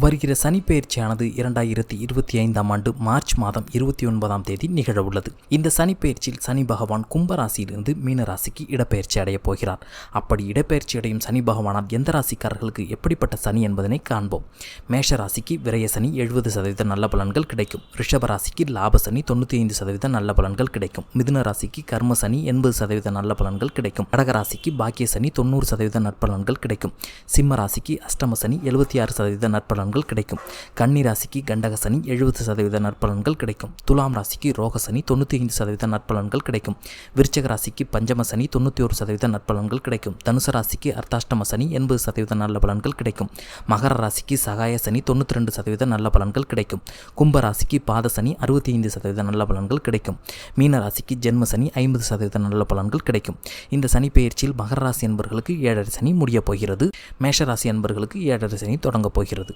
வருகிற சனிப்பெயர்ச்சியானது 2025ஆம் ஆண்டு மார்ச் மாதம் 29ஆம் தேதி நிகழவுள்ளது. இந்த சனிப்பெயர்ச்சியில் சனி பகவான் கும்பராசியிலிருந்து மீனராசிக்கு இடப்பெயர்ச்சி அடையப் போகிறார். அப்படி இடப்பெயர்ச்சி அடையும் சனி பகவானால் எந்த ராசிக்காரர்களுக்கு எப்படிப்பட்ட சனி என்பதனை காண்போம். மேஷ ராசிக்கு விரய சனி 70% நல்ல பலன்கள் கிடைக்கும். ரிஷப ராசிக்கு லாப சனி 95% நல்ல பலன்கள் கிடைக்கும். மிதுன ராசிக்கு கர்ம சனி 80% நல்ல பலன்கள் கிடைக்கும். கடக ராசிக்கு பாக்கிய சனி 90% நற்பலன்கள் கிடைக்கும். சிம்ம ராசிக்கு அஷ்டம சனி 76% நற்பலன்கள் கிடைக்கும். கன்னி ராசிக்கு கண்டக சனி 70% நற்பலன்கள் கிடைக்கும். துலாம் ராசிக்கு ரோக சனி 95% நற்பலன்கள் கிடைக்கும். விருச்சிக ராசிக்கு பஞ்சம சனி 91% நற்பலன்கள் கிடைக்கும். தனுசு ராசிக்கு அர்த்தாஷ்டம சனி 80% நல்ல பலன்கள் கிடைக்கும். மகர ராசிக்கு சகாய சனி 92% நல்ல பலன்கள் கிடைக்கும். கும்ப ராசிக்கு பாத சனி 65% நல்ல பலன்கள் கிடைக்கும். மீன ராசிக்கு ஜென்ம சனி 50% நல்ல பலன்கள் கிடைக்கும். இந்த சனி பெயர்ச்சியில் மகர ராசி என்பவர்களுக்கு 7.5 சனி முடியப் போகிறது. மேஷ ராசி என்பவர்களுக்கு 7.5 சனி தொடங்கப் போகிறது.